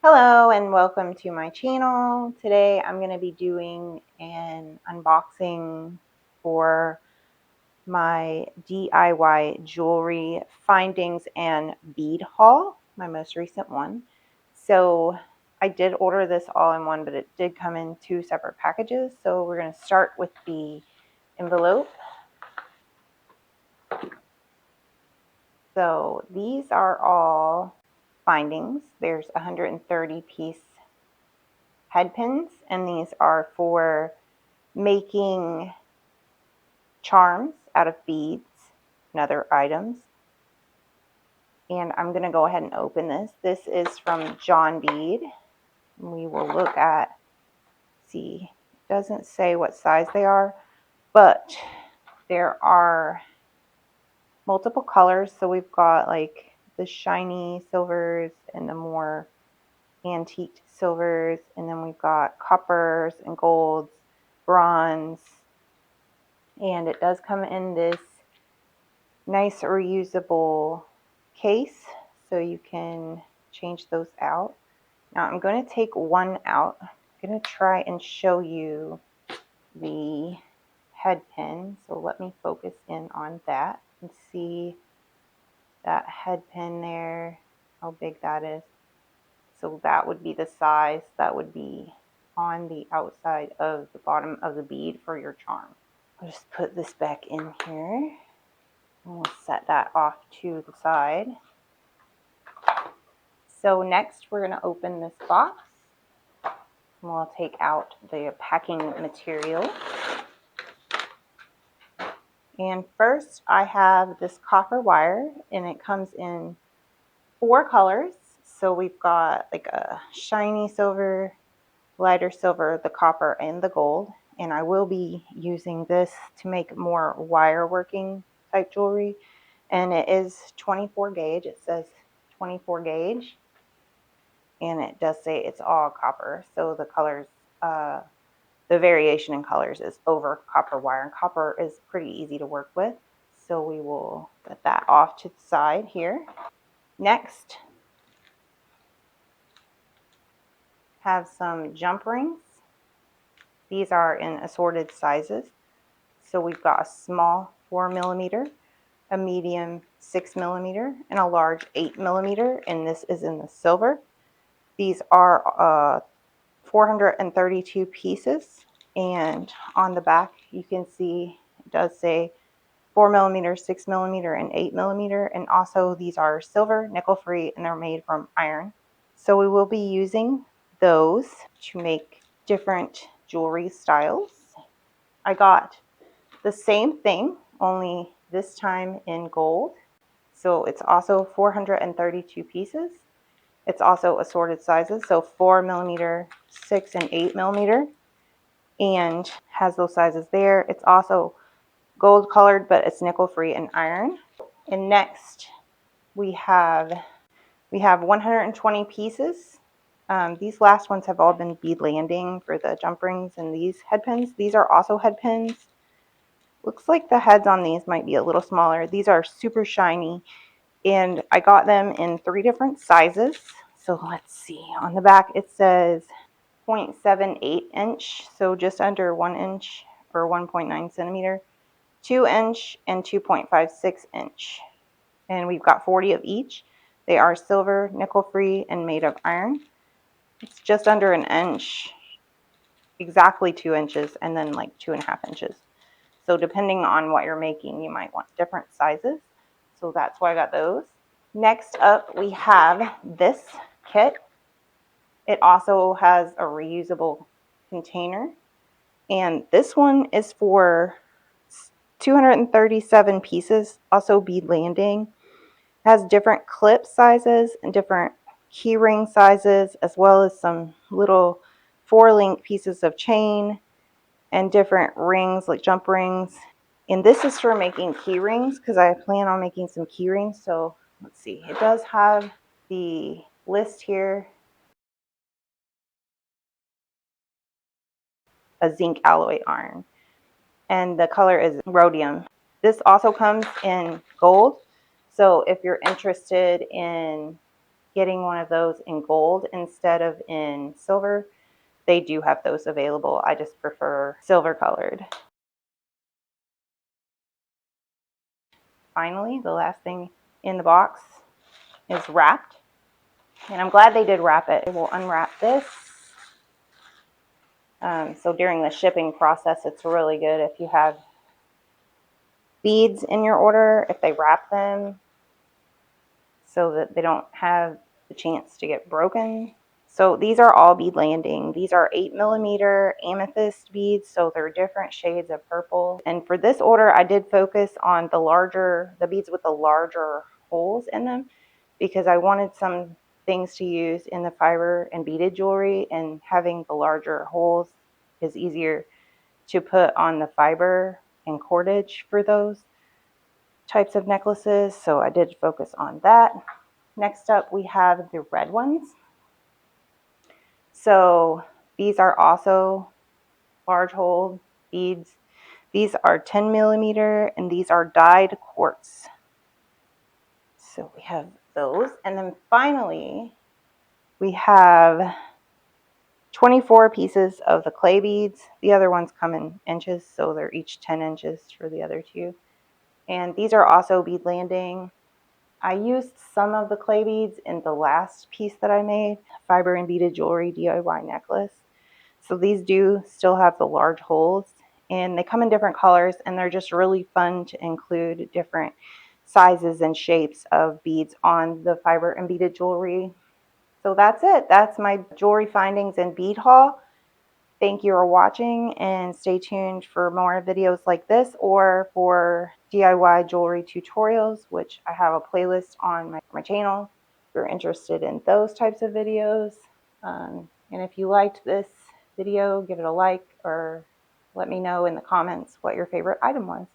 Hello and welcome to my channel. Today I'm going to be doing an unboxing for my DIY jewelry findings and bead haul, my most recent one. So I did order this all in one, but it did come in two separate packages. So we're going to start with the envelope. So these are all findings. There's 130 piece head pins, and these are for making charms out of beads and other items. And I'm going to go ahead and open this. This is from John Bead. We will look at, see, it doesn't say what size they are, but there are multiple colors. So we've got like the shiny silvers and the more antique silvers, and then we've got coppers and golds, bronze, and it does come in this nice reusable case so you can change those out. Now I'm going to take one out. I'm going to try and show you the head pin. So let me focus in on that and see that head pin there, how big that is. So that would be the size that would be on the outside of the bottom of the bead for your charm. I'll just put this back in here. And we'll set that off to the side. So next we're going to open this box. And we'll take out the packing material. And first I have this copper wire, and it comes in 4 colors. So we've got like a shiny silver, lighter silver, the copper, and the gold. And I will be using this to make more wire working type jewelry. And it is 24 gauge. It says 24 gauge. And it does say it's all copper. So the colors, the variation in colors is over copper wire. And copper is pretty easy to work with. So we will set that off to the side here. Next, have some jump rings. These are in assorted sizes. So we've got a small 4mm, a medium 6mm, and a large 8mm, and this is in the silver. These are 432 pieces, and on the back you can see it does say 4mm, 6mm, and 8mm, and also these are silver, nickel free, and they're made from iron. So we will be using those to make different jewelry styles. I got the same thing, only this time in gold. So it's also 432 pieces. It's also assorted sizes, so 4mm, 6 and 8mm, and has those sizes there. It's also gold colored, but it's nickel free and iron. And next we have 120 pieces. These last ones have all been Bead Landing for the jump rings, and these head pins. These are also head pins. Looks like the heads on these might be a little smaller. These are super shiny, and I got them in 3 different sizes. So let's see. On the back it says 0.78 inch, so just under 1 inch or 1.9 centimeter, 2 inch, and 2.56 inch. And we've got 40 of each. They are silver, nickel free, and made of iron. It's just under an inch, exactly 2 inches, and then like 2.5 inches. So depending on what you're making, you might want different sizes. So that's why I got those. Next up, we have this kit. It also has a reusable container. And this one is for 237 pieces, also Bead Landing. It has different clip sizes and different key ring sizes, as well as some little 4-link pieces of chain and different rings like jump rings. And this is for making key rings because I plan on making some key rings. So let's see, it does have the list here, a zinc alloy iron, and the color is rhodium. This also comes in gold. So if you're interested in getting one of those in gold instead of in silver, they do have those available. I just prefer silver colored. Finally, the last thing in the box is wrapped. And I'm glad they did wrap it. We'll unwrap this. So during the shipping process, it's really good if you have beads in your order, if they wrap them so that they don't have the chance to get broken. So these are all Bead Landing. These are 8mm amethyst beads, so they're different shades of purple. And for this order, I did focus on the beads with the larger holes in them, because I wanted some things to use in the fiber and beaded jewelry, and having the larger holes is easier to put on the fiber and cordage for those types of necklaces. So I did focus on that. Next up, we have the red ones. So these are also large hole beads. These are 10mm and these are dyed quartz. So we have those. And then finally, we have 24 pieces of the clay beads. The other ones come in inches, so they're each 10 inches for the other two. And these are also Bead Landing. I used some of the clay beads in the last piece that I made, fiber and beaded jewelry DIY necklace. So these do still have the large holes, and they come in different colors, and they're just really fun to include different sizes and shapes of beads on the fiber and beaded jewelry. So that's it. That's my jewelry findings and bead haul. Thank you for watching, and stay tuned for more videos like this, or for DIY jewelry tutorials, which I have a playlist on my channel if you're interested in those types of videos. And if you liked this video, give it a like, or let me know in the comments what your favorite item was.